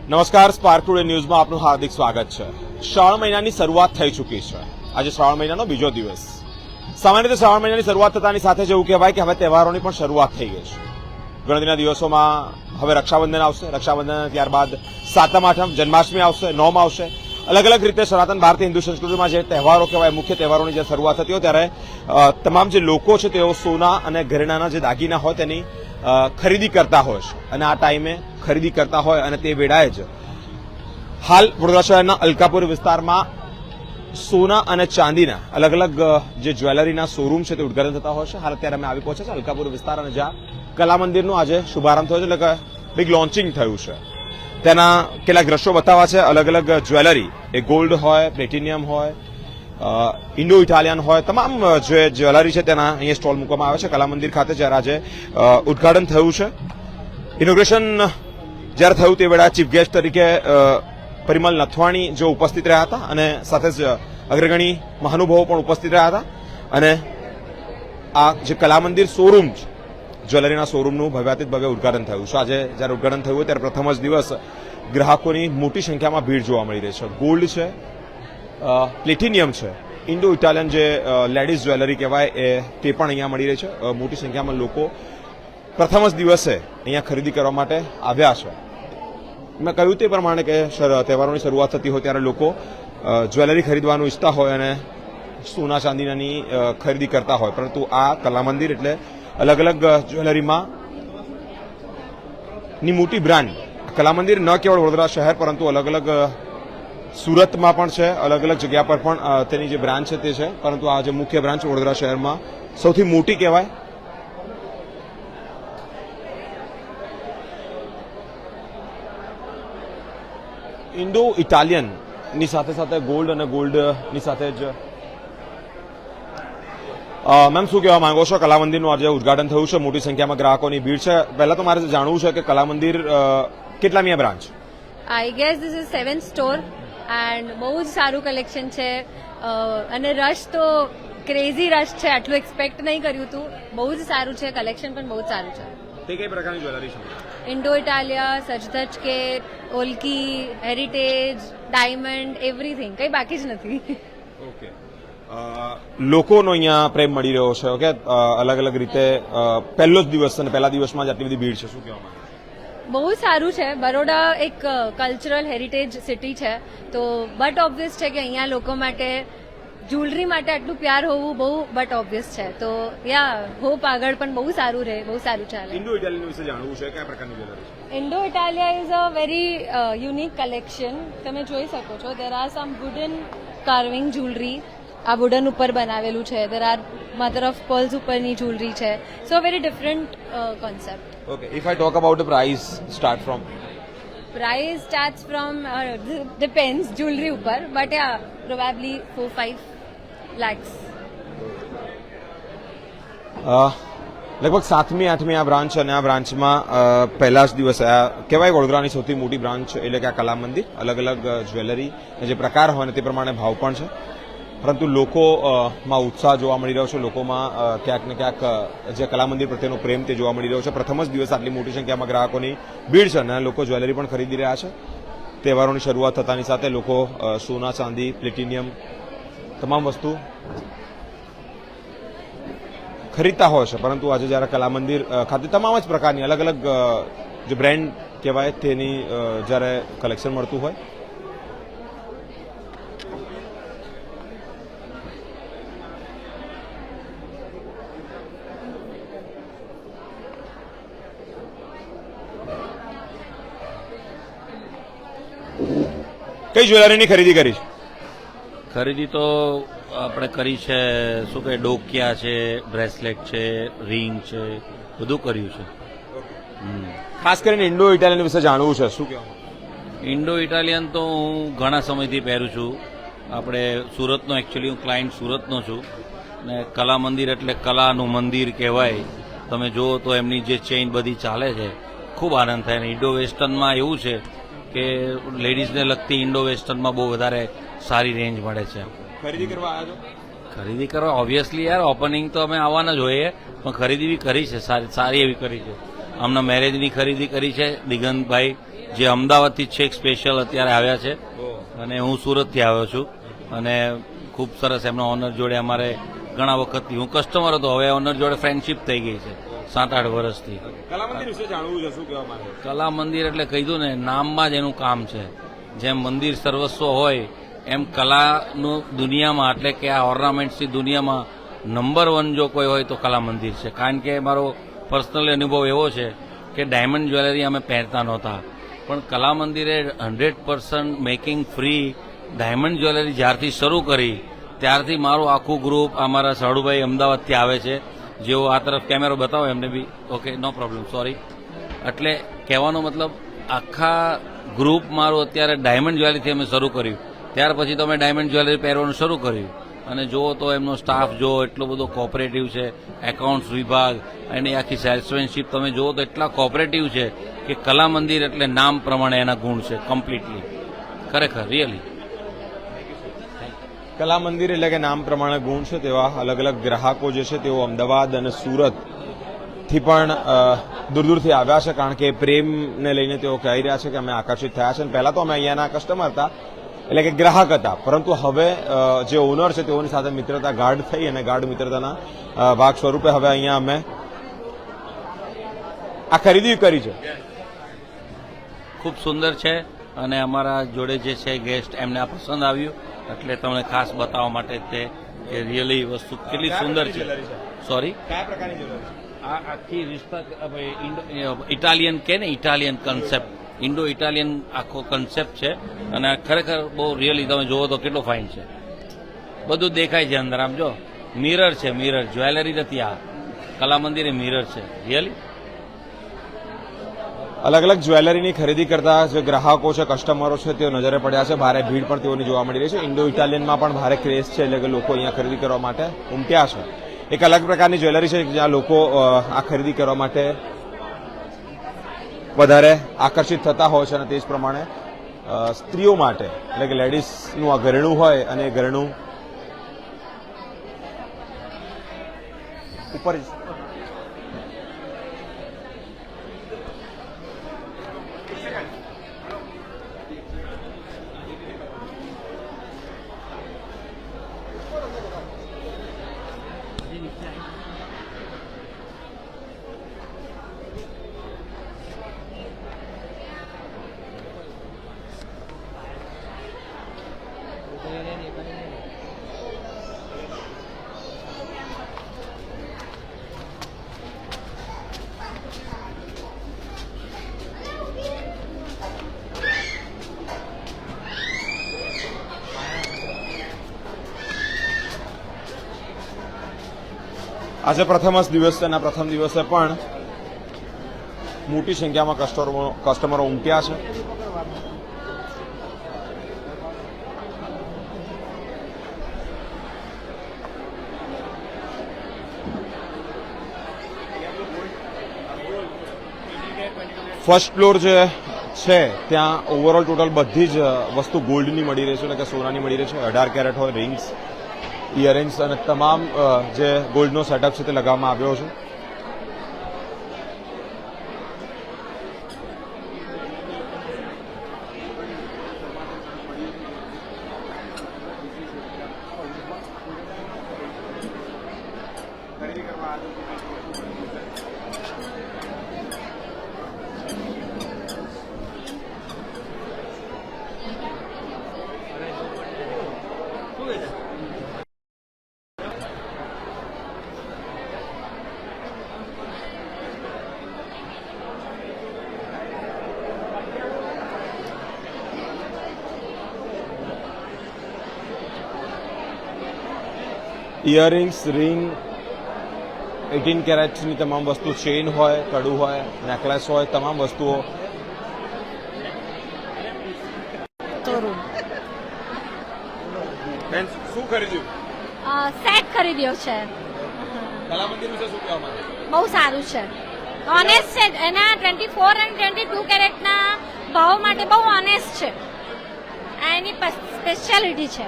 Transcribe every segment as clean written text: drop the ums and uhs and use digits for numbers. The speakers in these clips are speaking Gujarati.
નમસ્કાર, સ્પાર્ક ટુડે ન્યૂઝમાં આપનું હાર્દિક સ્વાગત છે। શ્રાવણ મહિનાની શરૂઆત થઈ ચૂકી છે। આજે શ્રાવણ મહિનાનો બીજો દિવસ। સામાન્ય રીતે શ્રાવણ મહિનાની શરૂઆત થતાની સાથે જ એવું કહેવાય કે હવે તહેવારોની પણ શરૂઆત થઈ ગઈ છે। ગણતરીના દિવસોમાં હવે રક્ષાબંધન આવશે, રક્ષાબંધન ત્યારબાદ સાતમ આઠમ, જન્માષ્ટમી આવશે, નોમ આવશે। અલગ અલગ રીતે સનાતન ભારતીય હિન્દુ સંસ્કૃતિમાં જે તહેવારો કહેવાય, મુખ્ય તહેવારોની જે શરૂઆત થતી હોય ત્યારે તમામ જે લોકો છે તેઓ સોના અને ઘરેણાના જે દાગીના હોય તેની ખરીદી કરતા હોય છે અને આ ટાઈમે ખરીદી કરતા હોય અને તે વેળાએ જ હાલ વડોદરા શહેરના અલકાપુર વિસ્તારમાં સોના અને ચાંદીના અલગ અલગ જે જ્વેલરીના શોરૂમ છે તે ઉદ્ઘાટન થતા હોય છે। હાલ અત્યારે અમે આવી પહોંચ્યા છે અલકાપુર વિસ્તાર અને જ્યાં કલા મંદિરનું આજે શુભારંભ થયો છે, એટલે કે બિગ લોન્ચિંગ થયું છે। તેના કેટલાક દ્રશ્યો બતાવવા છે। અલગ અલગ જ્વેલરી, એ ગોલ્ડ હોય, પ્લેટિનિયમ હોય, ઇન્ડો ઇટાલિયન હોય, તમામ જે જ્વેલરી છે તેના અહીંયા સ્ટોલ મૂકવામાં આવે છે કલા મંદિર ખાતે, જ્યારે આજે ઉદ્ઘાટન થયું છે। ઇનોગ્રેશન જ્યારે થયું તે વેળા ચીફ ગેસ્ટ તરીકે પરિમલ નથવાણી જો ઉપસ્થિત રહ્યા હતા અને સાથે જ અગ્રગણી મહાનુભાવો પણ ઉપસ્થિત રહ્યા હતા અને આ જે કલા મંદિર શોરૂમ છે, જ્વેલરીના શોરૂમનું ભવ્યાતીત ભવ્ય ઉદ્ઘાટન થયું છે। આજે જ્યારે ઉદ્ઘાટન થયું ત્યારે પ્રથમ જ દિવસ ગ્રાહકોની મોટી સંખ્યામાં ભીડ જોવા મળી રહી છે। ગોલ્ડ છે, પ્લેટિનિયમ છે, ઇન્ડો ઇટાલિયન જે લેડીઝ જ્વેલરી કહેવાય તે પણ અહીંયા મળી રહી છે। મોટી સંખ્યામાં લોકો પ્રથમ જ દિવસે અહીંયા ખરીદી કરવા માટે આવ્યા છે। મેં કહ્યું તે પ્રમાણે કે તહેવારોની શરૂઆત થતી હોય ત્યારે લોકો જ્વેલરી ખરીદવાનું ઈચ્છતા હોય અને સોના ચાંદીનાની ખરીદી કરતા હોય, પરંતુ આ કલા મંદિર એટલે અલગ અલગ જ્વેલરીમાં ની મોટી બ્રાન્ડ કલા મંદિર ન કેવળ વડોદરા શહેર પરંતુ અલગ અલગ સુરતમાં પણ છે, અલગ અલગ જગ્યા પર પણ તેની જે બ્રાન્ચ છે તે છે, પરંતુ આ જે મુખ્ય બ્રાન્ચ વડોદરા શહેરમાં સૌથી મોટી કહેવાય। ઇન્ડો ઇટાલિયન ની સાથે સાથે ગોલ્ડ અને ગોલ્ડની સાથે જ મેમ શું કહેવા માંગો છો? કલા મંદિરનું આજે ઉદ્ઘાટન થયું છે, મોટી સંખ્યામાં ગ્રાહકોની ભીડ છે। પહેલા તો મારે જાણવું છે કે કલા મંદિર કેટલામી branch? I guess this is 7th store and બહુ જ સારું કલેક્શન છે અને રશ તો ક્રેઝી રશ છે, આટલું એક્સપેક્ટ નહીં કર્યું હતું। બહુ જ સારું છે, કલેક્શન પણ બહુ જ સારું છે। તે કઈ પ્રકારની જ્વેલરી છે? ઇન્ડો ઇટાલિયા, સચધજ કે, ઓલ્કી, હેરિટેજ, ડાયમંડ, એવરીથિંગ, કંઈ બાકી જ નથી। ઓકે, લોકોનો અહીંયા પ્રેમ મળી રહ્યો છે ઓકે અલગ અલગ રીતે પહેલો જ દિવસ અને પહેલા દિવસમાં જ આટલી બધી ભીડ છે, શું કહેવા માંગે? બહુ સારું છે। બરોડા એક કલ્ચરલ હેરિટેજ સિટી છે, તો બટ ઓબ્વિયસ છે કે અહીંયા લોકો માટે જ્વેલરી માટે આટલું પ્યાર હોવું બહુ બટ ઓબ્વિયસ છે, તો યા હોપ આગળ પણ બહુ સારું રહે, બહુ સારું ચાલે। ઇન્ડો ઇટાલિયન વિશે જાણવું છે, કયા પ્રકારની જ્વેલરી છે? Indo Italia is a very unique collection. તમે જોઈ શકો છો, there are some wooden carving jewellery, આ વુડન ઉપર બનાવેલું છે, there are mother of pearls ઉપરની જ્વેલરી છે, સો very different concept. Okay, if I talk about the price start from? Price starts from depends jewellery ઉપર, બટ યા પ્રોબેબલી 4-5 lakhs। લગભગ 7મી 8મી આ બ્રાન્ચ અને આ બ્રાન્ચમાં પહેલા જ દિવસે કહેવાય વડોદરાની સૌથી મોટી બ્રાન્ચ એટલે કે આ કલા મંદિર। અલગ અલગ જ્વેલરી જે પ્રકાર હોય ને તે પ્રમાણે ભાવ પણ છે, પરંતુ લોકોમાં ઉત્સાહ જોવા મળી રહ્યો છે। લોકોમાં ક્યાંક ને ક્યાંક જે કલા મંદિર પ્રત્યેનો પ્રેમ તે જોવા મળી રહ્યો છે। પ્રથમ જ દિવસ આટલી મોટી સંખ્યામાં ગ્રાહકોની ભીડ છે અને લોકો જ્વેલરી પણ ખરીદી રહ્યા છે। તહેવારોની શરૂઆત થતાની સાથે લોકો સોના, ચાંદી, પ્લેટિનિયમ તમામ વસ્તુ ખરીદતા હોય છે, પરંતુ આજે જ્યારે કલા મંદિર ખાતે તમામ જ પ્રકારની અલગ અલગ જે બ્રાન્ડ કહેવાય તેની જ્યારે કલેક્શન મળતું હોય, કઈ જ્વેલરીની ખરીદી કરી છે? ખરીદી તો આપણે કરી છે, શું કહે, ડોકિયા છે, બ્રેસલેટ છે, રિંગ છે, બધું કર્યું છે। ખાસ કરીને ઇન્ડો ઇટાલિયન વિશે જાણવું છે, શું કહેવા? ઇન્ડો ઇટાલિયન તો હું ઘણા સમયથી પહેરું છું। આપણે સુરતનો, એકચ્યુઅલી હું ક્લાયન્ટ સુરતનો છું ને કલા મંદિર એટલે કલાનું મંદિર કહેવાય। તમે જુઓ તો એમની જે ચેઇન બધી ચાલે છે, ખૂબ આનંદ થાય। ઇન્ડો વેસ્ટર્નમાં એવું છે કે લેડીઝને લગતી ઇન્ડો વેસ્ટર્નમાં બહુ વધારે સારી રેન્જ મળે છે। ખરીદી કરવા આવ્યા છો? ખરીદી કરવા ઓબ્વિયસલી યાર, ઓપનિંગ તો અમે આવવાના જ હોઈએ, પણ ખરીદી બી કરી છે, સારી એવી કરી છે। આમના મેરેજની ખરીદી કરી છે દિગંતભાઈ જે અમદાવાદથી છેક સ્પેશિયલ અત્યારે આવ્યા છે અને હું સુરતથી આવ્યો છું અને ખૂબ સરસ એમના ઓનર જોડે અમારે ઘણા વખતથી હું કસ્ટમર હતો, હવે ઓનર જોડે ફ્રેન્ડશીપ થઈ ગઈ છે 7-8 વર્ષથી. કલા મંદિર વિશે જાણવું છે, શું કહેવા માંગે? કલા મંદિર એટલે કીધું ને, નામમાં જ એનું કામ છે. જેમ મંદિર સર્વસ્વ હોય એમ કલાનું દુનિયામાં એટલે કે આ ઓર્નામેન્ટ્સની દુનિયામાં નંબર 1 જો કોઈ હોય તો કલા મંદિર છે. કારણ કે મારો પર્સનલ અનુભવ એવો છે કે ડાયમંડ જ્વેલરી અમે પહેરતા નહોતા, પણ કલા મંદિરે 100% મેકિંગ ફ્રી ડાયમંડ જ્વેલરી જ્યારથી શરૂ કરી ત્યારથી મારું આખું ગ્રુપ, અમારા સાડુભાઈ અમદાવાદથી આવે છે, જેઓ આ તરફ કેમેરો બતાવો એમને બી, ઓકે નો પ્રોબ્લેમ, સોરી. એટલે કહેવાનો મતલબ આખા ગ્રુપ મારું અત્યારે ડાયમંડ જ્વેલરીથી અમે શરૂ કર્યું, ત્યાર પછી તો અમે ડાયમંડ જ્વેલરી પહેરવાનું શરૂ કર્યું. અને જુઓ તો એમનો સ્ટાફ જો એટલો બધો કોઓપરેટિવ છે, એકાઉન્ટ્સ વિભાગ, એની આખી સેલ્સમેનશીપ તમે જુઓ તો એટલા કોઓપરેટિવ છે કે કલા મંદિર એટલે નામ પ્રમાણે એના ગુણ છે કમ્પ્લીટલી, ખરેખર રિયલી. કલા મંદિર એટલે કે નામ પ્રમાણે ગુણ છે તેવા અલગ અલગ ગ્રાહકો જે છે તેઓ અમદાવાદ અને સુરતથી પણ દૂર દૂરથી આવ્યા છે, કારણ કે પ્રેમને લઈને તેઓ કહી રહ્યા છે કે અમે આકર્ષિત થયા છે. પહેલા તો અમે અહીંયાના કસ્ટમર હતા, એટલે કે ગ્રાહક હતા, પરંતુ હવે જે ઓનર છે તેઓની સાથે મિત્રતા ગાઢ થઈ અને ગાઢ મિત્રતાના ભાગ સ્વરૂપે હવે અહીંયા અમે આ ખરીદી કરી છે. ખૂબ સુંદર છે અને અમારા જોડે જે છે ગેસ્ટ એમને આ પસંદ આવ્યું એટલે તમને ખાસ બતાવવા માટે તે કે રિયલી વસ્તુ કેટલી સુંદર છે. સોરી, કયા પ્રકારની જ્વેલરી છે? આ આખી રિશ્તા ઇટાલિયન કે ને, ઇટાલિયન કન્સેપ્ટ, ઇન્ડો ઇટાલિયન આખો કન્સેપ્ટ છે અને આ ખરેખર બહુ રિયલી તમે જુઓ તો કેટલો ફાઇન છે. બધું દેખાય છે અંદર, આમ જો મિરર છે, મિરર, જ્વેલરી નથી, આ કલા મંદિરે મિરર છે રિયલી. અલગ અલગ જ્વેલરીની ખરીદી કરતા જે ગ્રાહકો છે, કસ્ટમરો છે, તેઓ નજરે પડ્યા છે. ભારે ભીડ પણ તેઓની જોવા મળી રહી છે. ઇન્ડો ઇટાલિયનમાં પણ ભારે ક્રેઝ છે, એટલે કે લોકો અહીંયા ખરીદી કરવા માટે ઉમટ્યા છે. એક અલગ પ્રકારની જ્વેલરી છે જ્યાં લોકો આ ખરીદી કરવા માટે વધારે આકર્ષિત થતા હોય છે અને તે જ પ્રમાણે સ્ત્રીઓ માટે એટલે કે લેડીઝનું આ ઘરેણું હોય અને એ ઘરેણું ઉપર આજે પ્રથમ જ દિવસ છે અને આ પ્રથમ દિવસે પણ મોટી સંખ્યામાં કસ્ટમરો ઉમટ્યા છે. ફર્સ્ટ ફ્લોર જે છે ત્યાં ઓવરઓલ ટોટલ બધી જ વસ્તુ ગોલ્ડની મળી રહેશે, એટલે કે સોનાની મળી રહેશે. 18 કેરેટ હોય, રિંગ્સ, ઇયરિંગ્સ અને તમામ જે ગોલ્ડનો સેટઅપ છે તે લગાવવામાં આવ્યો છે. ઇયરિંગ્સ, રિંગ, 18 કેરેટની તમામ વસ્તુ, ચેઇન હોય, કડું હોય, નેકલેસ હોય, તમામ વસ્તુઓ. શું ખરીદ્યું? સેટ ખરીદ્યો છે. કલા મંદિર વિશે શું કહેવા માંગે? બહુ સારું છે, ઓનેસ્ટ છે. એના 24 અને 22 કેરેટના ભાવ માટે બહુ ઓનેસ્ટ છે. આ એની સ્પેશિયાલિટી છે.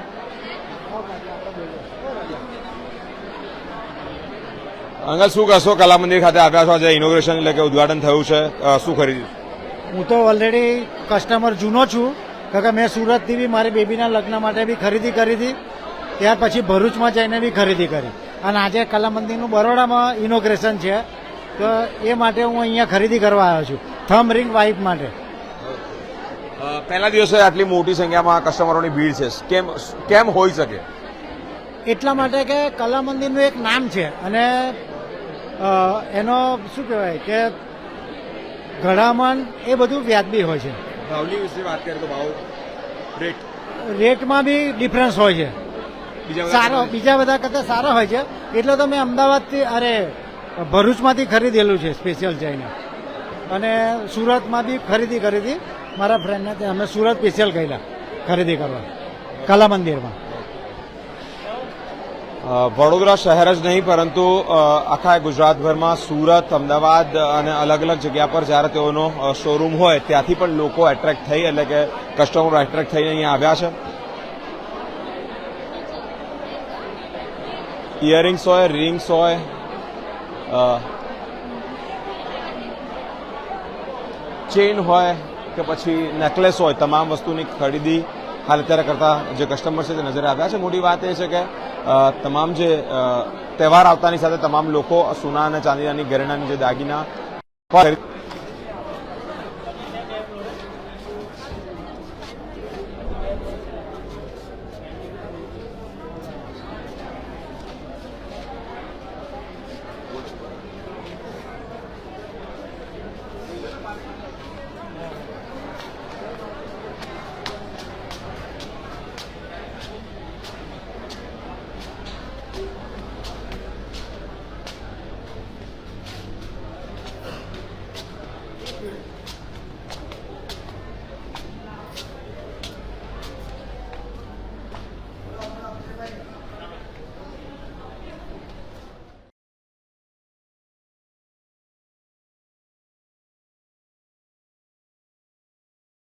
અંકલ શું કહેશો? કલા મંદિર ખાતે આવ્યા છો, આજે ઇનોગ્રેશન એટલે કે ઉદઘાટન થયું છે, શું ખરીદ્યું? હું તો ઓલરેડી કસ્ટમર જૂનો છું, કારણ કે મેં સુરતથી બી મારી બેબીના લગ્ન માટે બી ખરીદી કરી હતી, ત્યાર પછી ભરૂચમાં જઈને બી ખરીદી કરી, અને આજે કલા મંદિરનું બરોડામાં ઇનોગ્રેશન છે, તો એ માટે હું અહીંયા ખરીદી કરવા આવ્યો છું, થમ રિંગ વાઇફ માટે. પહેલા દિવસે આટલી મોટી સંખ્યામાં કસ્ટમરોની ભીડ છે, કેમ હોઈ શકે? એટલા માટે કે કલા મંદિરનું એક નામ છે, અને એનો શું કહેવાય કે ઘડામણ એ બધું વ્યાજબી હોય છે. ભાવની વિશે વાત કરીએ તો ભાવ રેટ રેટમાં બી ડિફરન્સ હોય છે, સારો બીજા બધા કરતાં સારો હોય છે. એટલે તો મેં અમદાવાદથી ભરૂચમાંથી ખરીદેલું છે સ્પેશિયલ જઈને, અને સુરતમાં બી ખરીદી કરી હતી મારા ફ્રેન્ડને, ત્યાં અમે સુરત સ્પેશિયલ ગયેલા ખરીદી કરવા કલા મંદિરમાં. વડોદરા શહેર જ નહીં પરંતુ આખા ગુજરાતભરમાં સુરત, અમદાવાદ અને અલગ અલગ જગ્યા પર જ્યારે તેઓનો શોરૂમ હોય ત્યાંથી પણ લોકો એટ્રેક્ટ થઈ, એટલે કે કસ્ટમરો એટ્રેક્ટ થઈને અહીંયા આવ્યા છે. ઇયરિંગ્સ હોય, રિંગ્સ હોય, ચેઇન હોય કે પછી નેકલેસ હોય, તમામ વસ્તુની ખરીદી હાલ અત્યારે કરતા જે કસ્ટમર છે તે નજરે આવ્યા છે. મોટી વાત એ છે કે તમામ જે તહેવાર આવતાની સાથે તમામ લોકો સોના અને ચાંદીના ઘરેણાની જે દાગીના